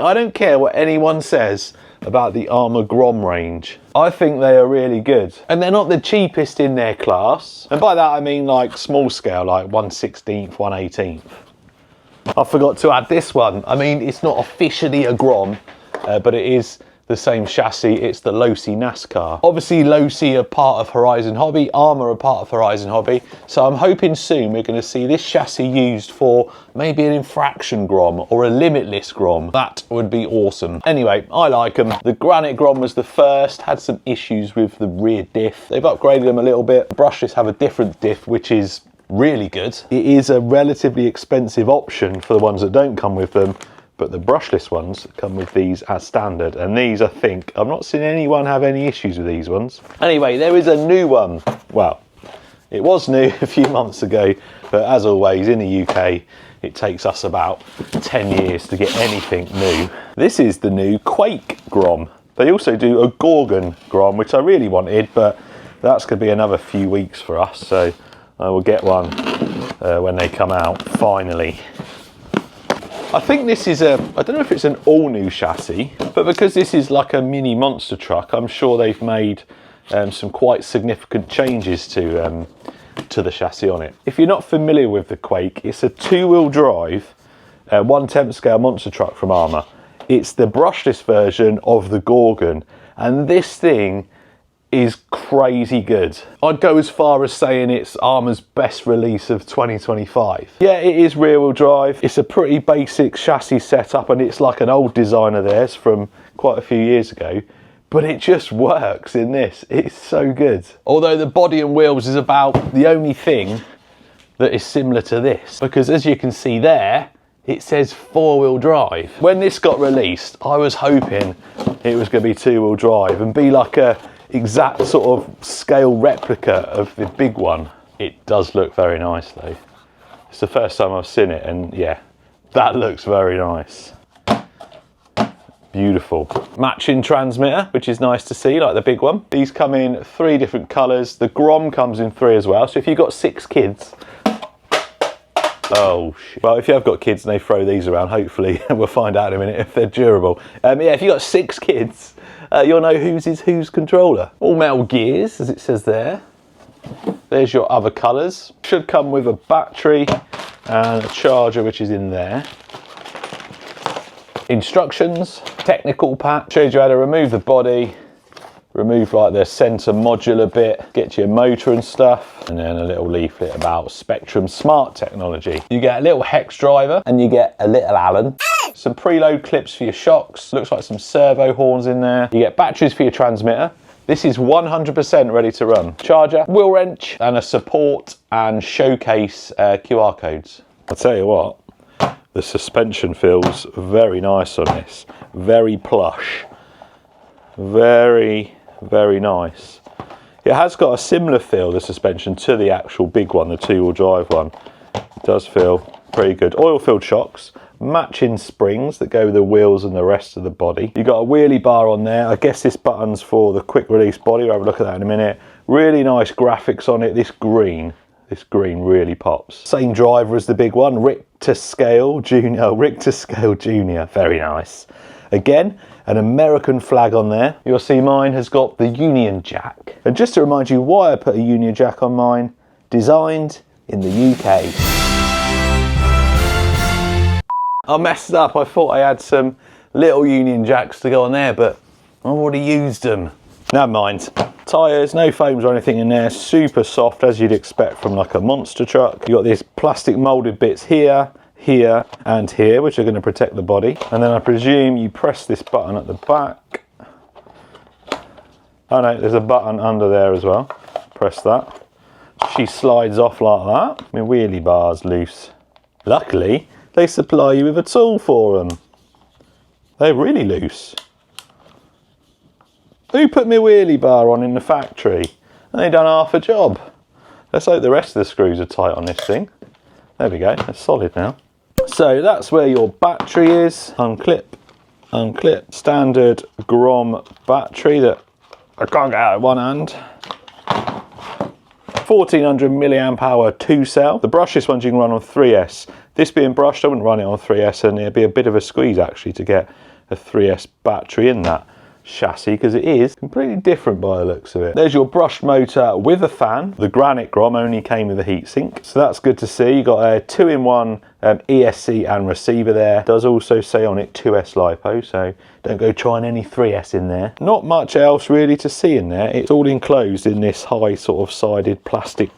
I don't care what anyone says about the ARRMA Grom range. I think they are really good. And they're not the cheapest in their class. And by that I mean like small scale, like 1/16th, 1/18th. I forgot to add this one. I mean, it's not officially a Grom, but it is the same chassis. It's the Losi NASCAR. Obviously Losi are part of Horizon Hobby, ARRMA are part of Horizon Hobby, so I'm hoping soon we're going to see this chassis used for maybe an infraction Grom or a limitless Grom. That would be awesome. Anyway, I like them. The Granite Grom was the first, had some issues with the rear diff. They've upgraded them a little bit. The brushless have a different diff, which is really good. It is a relatively expensive option for the ones that don't come with them, but the brushless ones come with these as standard, and these, I think, I've not seen anyone have any issues with these ones. Anyway, there is a new one. Well, it was new a few months ago, but as always in the UK, it takes us about 10 years to get anything new. This is the new Quake Grom. They also do a Gorgon Grom, which I really wanted, but that's going to be another few weeks for us, so I will get one when they come out, finally. I think this is I don't know if it's an all new chassis, but because this is like a mini monster truck, I'm sure they've made some quite significant changes to the chassis on it. If you're not familiar with the Quake, it's a 2-wheel drive, 1/10 scale monster truck from ARRMA. It's the brushless version of the Gorgon, and this thing is crazy good. I'd go as far as saying it's ARRMA's best release of 2025. Yeah, it is rear wheel drive. It's a pretty basic chassis setup, and it's like an old design of theirs from quite a few years ago, but it just works in this. It's so good. Although the body and wheels is about the only thing that is similar to this, because as you can see there, it says 4-wheel drive. When this got released, I was hoping it was going to be 2-wheel drive and be like a exact sort of scale replica of the big one. It does look very nice though. It's the first time I've seen it, and yeah, that looks very nice. Beautiful. Matching transmitter, which is nice to see, like the big one. These come in 3 different colours. The Grom comes in 3 as well, so if you've got 6 kids, oh shit. Well, if you have got kids and they throw these around, hopefully we'll find out in a minute if they're durable. Yeah, if you've got 6 kids, you'll know whose is whose controller. All metal gears, as it says there. There's your other colours. Should come with a battery and a charger, which is in there. Instructions, technical pack, shows you how to remove the body, remove like the centre modular bit, get your motor and stuff, and then a little leaflet about Spectrum Smart technology. You get a little hex driver and you get a little Allen. Some preload clips for your shocks, looks like some servo horns in there. You get batteries for your transmitter. This is 100% ready to run. Charger, wheel wrench, and a support and showcase QR codes. I'll tell you what, the suspension feels very nice on this. Very plush. Very, very nice. It has got a similar feel, the suspension, to the actual big one, the 2-wheel drive one. It does feel pretty good. Oil-filled shocks, matching springs that go with the wheels and the rest of the body. You've got a wheelie bar on there. I guess this button's for the quick release body. We'll have a look at that in a minute. Really nice graphics on it. This green really pops. Same driver as the big one, Richter Scale Junior. Very nice. Again, an American flag on there. You'll see mine has got the Union Jack. And just to remind you why I put a Union Jack on mine, designed in the UK. I messed up. I thought I had some little Union Jacks to go on there, but I've already used them. Never mind. Tyres, no foams or anything in there, super soft as you'd expect from like a monster truck. You've got these plastic moulded bits here, here and here, which are going to protect the body. And then I presume you press this button at the back. Oh no, there's a button under there as well. Press that. She slides off like that. My wheelie bar's loose. Luckily, they supply you with a tool for them. They're really loose. Who put my wheelie bar on in the factory? And they done half a job. Let's hope the rest of the screws are tight on this thing. There we go, that's solid now. So that's where your battery is. Unclip, unclip. Standard Grom battery that I can't get out of one hand. 1400 milliamp hour 2-cell. The brushless ones you can run on 3S. This being brushed, I wouldn't run it on 3S, and it'd be a bit of a squeeze actually to get a 3S battery in that chassis, because it is completely different by the looks of it. There's your brushed motor with a fan. The Granite Grom only came with a heatsink, so that's good to see. You got a 2-in-1 ESC and receiver there. It does also say on it 2S LiPo, so don't go trying any 3S in there. Not much else really to see in there. It's all enclosed in this high sort of sided plastic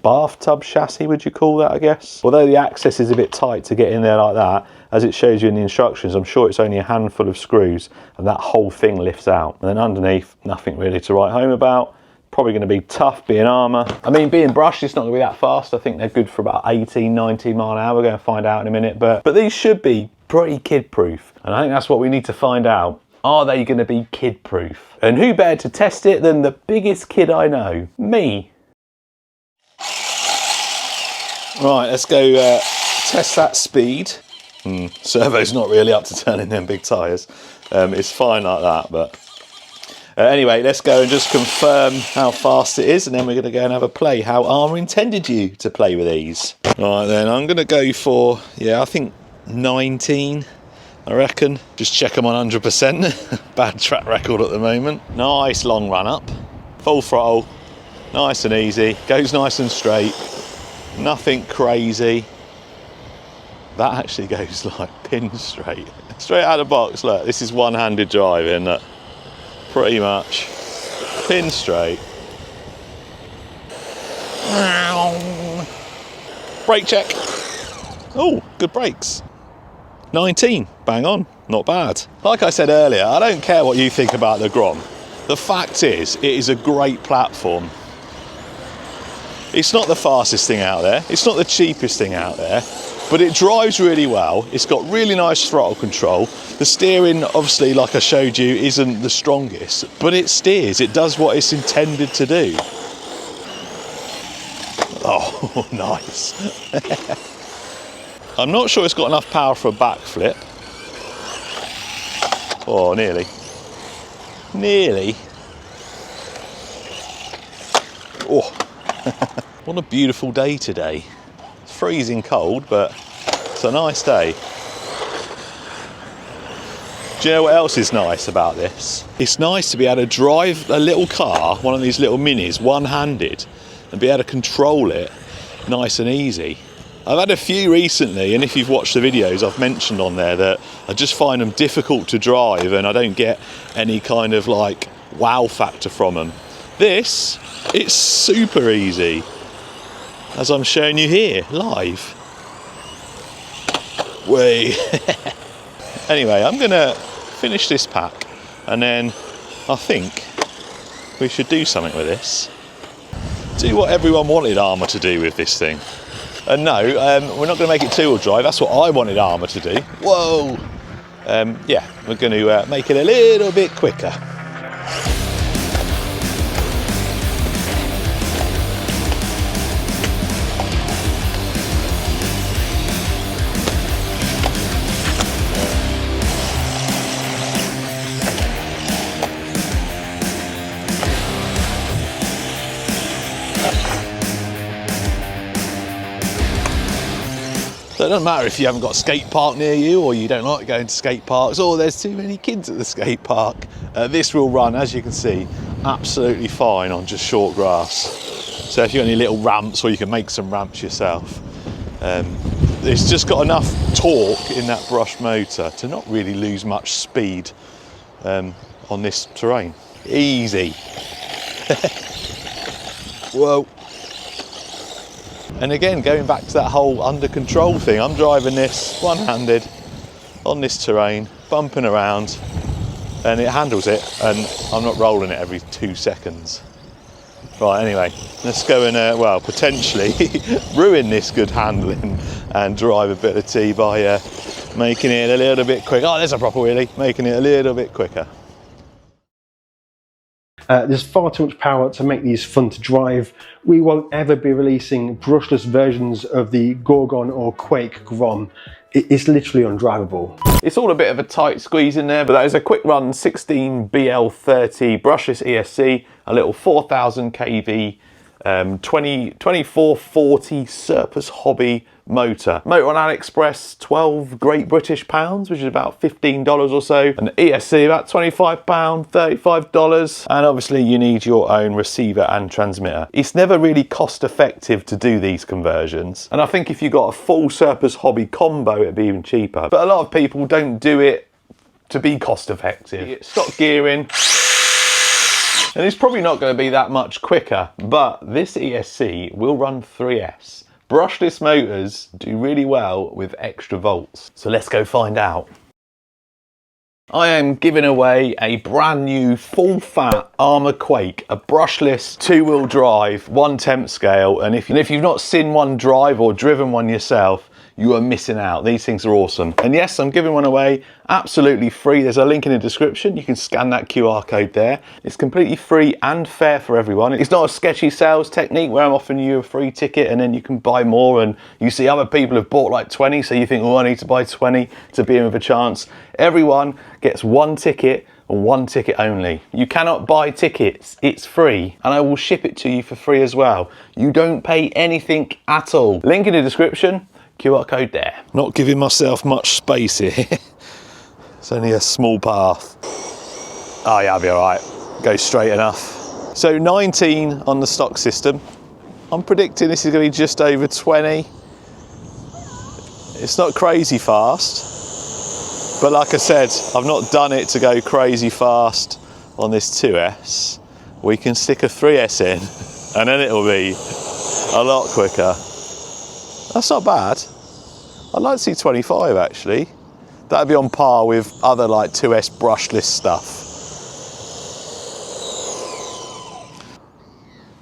bathtub chassis, would you call that, I guess? Although the access is a bit tight to get in there like that, as it shows you in the instructions, I'm sure it's only a handful of screws and that whole thing lifts out. And then underneath, nothing really to write home about. Probably going to be tough being ARRMA. I mean, being brushed, it's not going to be that fast. I think they're good for about 18, 19 mile an hour. We're going to find out in a minute. But these should be pretty kid-proof. And I think that's what we need to find out. Are they going to be kid-proof? And who better to test it than the biggest kid I know? Me. Right, let's go test that speed. Servo's not really up to turning them big tyres. It's fine like that, but anyway, let's go and just confirm how fast it is, and then we're going to go and have a play how ARRMA intended you to play with these. Right then, I'm going to go for, I think 19, I reckon. Just check them on 100%. Bad track record at the moment. Nice long run up, full throttle, nice and easy, goes nice and straight. Nothing crazy. That actually goes like pin straight. Straight out of the box, look, this is one-handed driving, look. Pretty much pin straight. Brake check. Oh, good brakes. 19, bang on, not bad. Like I said earlier, I don't care what you think about the Grom. The fact is, it is a great platform. It's not the fastest thing out there, it's not the cheapest thing out there, but it drives really well. It's got really nice throttle control. The steering, obviously, like I showed you, isn't the strongest, but it steers, it does what it's intended to do. Oh, nice. I'm not sure it's got enough power for a backflip. Oh, nearly. Nearly. Oh. What a beautiful day today. It's freezing cold, but it's a nice day. Do you know what else is nice about this? It's nice to be able to drive a little car, one of these little minis, one-handed, and be able to control it nice and easy. I've had a few recently, and if you've watched the videos, I've mentioned on there that I just find them difficult to drive and I don't get any kind of like wow factor from them. This, it's super easy, as I'm showing you here, live. Way. Anyway, I'm gonna finish this pack and then I think we should do something with this. Do what everyone wanted ARRMA to do with this thing. And no, we're not going to make it two-wheel drive. That's what I wanted ARRMA to do. Whoa! Yeah, we're going to make it a little bit quicker. So it doesn't matter if you haven't got a skate park near you, or you don't like going to skate parks, or there's too many kids at the skate park. This will run, as you can see, absolutely fine on just short grass. So if you've got any little ramps, or you can make some ramps yourself, it's just got enough torque in that brushed motor to not really lose much speed on this terrain. Easy. Whoa. And again, going back to that whole under control thing, I'm driving this one-handed on this terrain, bumping around, and it handles it, and I'm not rolling it every 2 seconds. Right, anyway, let's go and, well, potentially ruin this good handling and drive a bit of tea by making it a little bit quicker. Oh, there's a proper wheelie, making it a little bit quicker. There's far too much power to make these fun to drive. We won't ever be releasing brushless versions of the Gorgon or Quake Grom. It's literally undrivable. It's all a bit of a tight squeeze in there, but that is a quick run 16 BL30 brushless ESC, a little 4000 kV 2440 Surplus Hobby motor. Motor on AliExpress, 12 Great British pounds, which is about $15 or so. And the ESC about £25, $35. And obviously you need your own receiver and transmitter. It's never really cost effective to do these conversions. And I think if you got a full Surplus Hobby combo, it'd be even cheaper. But a lot of people don't do it to be cost effective. Stock gearing. And it's probably not going to be that much quicker, but this ESC will run 3S. Brushless motors do really well with extra volts. So let's go find out. I am giving away a brand new full fat ARRMA Quake, a brushless 2-wheel drive, 1/10 scale. And if you've not seen one drive or driven one yourself, you are missing out. These things are awesome. And yes, I'm giving one away absolutely free. There's a link in the description. You can scan that QR code there. It's completely free and fair for everyone. It's not a sketchy sales technique where I'm offering you a free ticket and then you can buy more and you see other people have bought like 20, so you think, oh, I need to buy 20 to be in with a chance. Everyone gets one ticket and one ticket only. You cannot buy tickets, it's free, and I will ship it to you for free as well. You don't pay anything at all. Link in the description. QR code there. Not giving myself much space here. It's only a small path. Oh yeah, I'll be all right. Go straight enough. So 19 on the stock system. I'm predicting this is going to be just over 20. It's not crazy fast, but like I said, I've not done it to go crazy fast on this 2S. We can stick a 3S in and then it'll be a lot quicker. That's not bad. I'd like to see 25 actually. That'd be on par with other like 2S brushless stuff.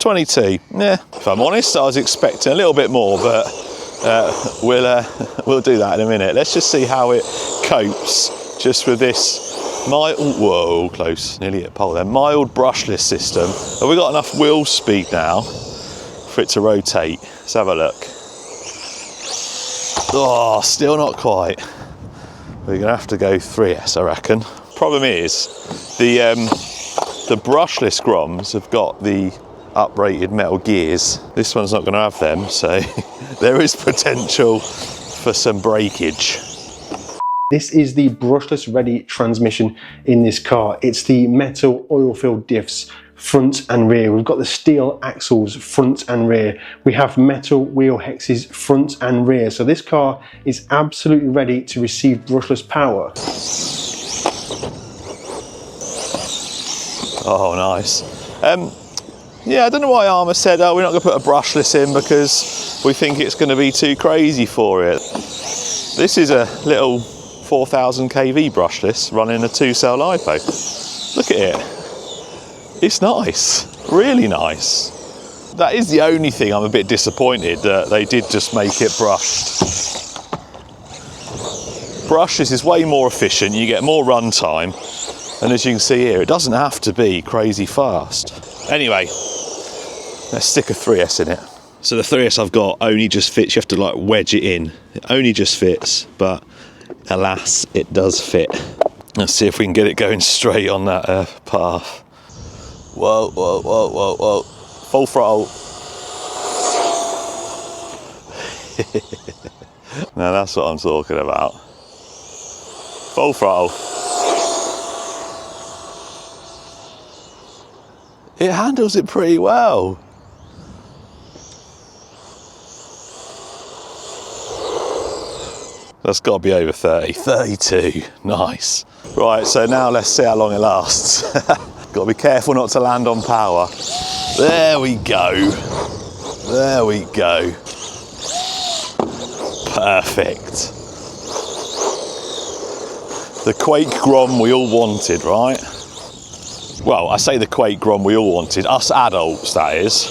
22, yeah. If I'm honest, I was expecting a little bit more, but we'll do that in a minute. Let's just see how it copes just with this mild, whoa, close, nearly hit pole there. Mild brushless system. Have we got enough wheel speed now for it to rotate? Let's have a look. Oh, still not quite. We're gonna have to go 3S, I reckon. Problem is, the brushless Groms have got the uprated metal gears. This one's not gonna have them, so there is potential for some breakage. This is the brushless ready transmission in this car. It's the metal oil-filled diffs front and rear. We've got the steel axles front and rear. We have metal wheel hexes front and rear. So this car is absolutely ready to receive brushless power. Oh, nice. Yeah, I don't know why ARRMA said, oh, we're not going to put a brushless in because we think it's going to be too crazy for it. This is a little 4000 kV brushless running a 2-cell LiPo. Look at it. It's nice, really nice. That is the only thing I'm a bit disappointed that they did just make it brushed. Brushless is way more efficient, you get more run time, and as you can see here, it doesn't have to be crazy fast. Anyway, let's stick a 3S in it. So the 3S I've got only just fits, you have to like wedge it in. It only just fits, but alas, it does fit. Let's see if we can get it going straight on that path. Whoa, whoa, whoa, whoa, whoa. Full throttle. Now that's what I'm talking about. Full throttle. It handles it pretty well. That's got to be over 30. 32. Nice. Right, so now let's see how long it lasts. Got to be careful not to land on power. There we go. There we go. Perfect. The Quake Grom we all wanted, right? Well, I say the Quake Grom we all wanted, us adults that is.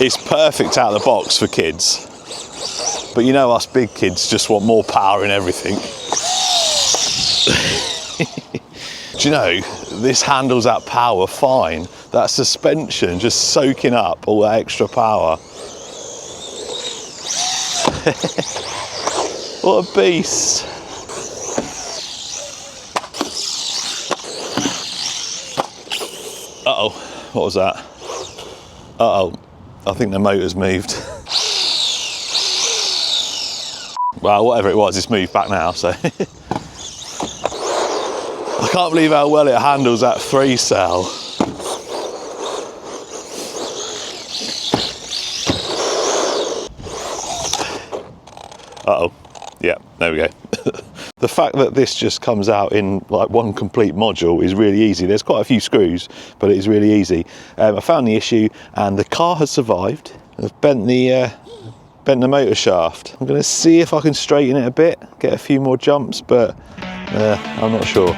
It's perfect out of the box for kids. But you know us big kids just want more power in everything. Do you know, this handles that power fine. That suspension just soaking up all that extra power. What a beast. Uh-oh, what was that? Uh-oh, I think the motor's moved. Well, whatever it was, it's moved back now, so. I can't believe how well it handles that 3-cell. Uh-oh, yeah, there we go. The fact that this just comes out in like one complete module is really easy. There's quite a few screws, but it is really easy. I found the issue and the car has survived. I've bent the motor shaft. I'm gonna see if I can straighten it a bit, get a few more jumps, but I'm not sure.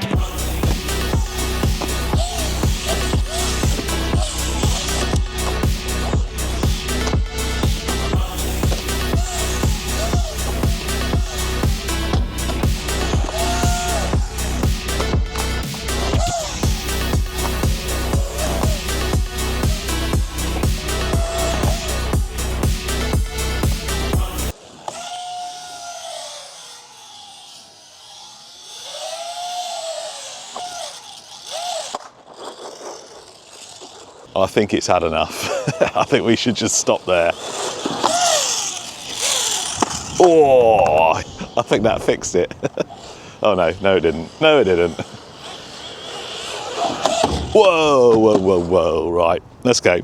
I think it's had enough. I think we should just stop there. Oh, I think that fixed it. Oh no, no it didn't. No it didn't. Whoa, whoa, whoa, whoa, right, let's go.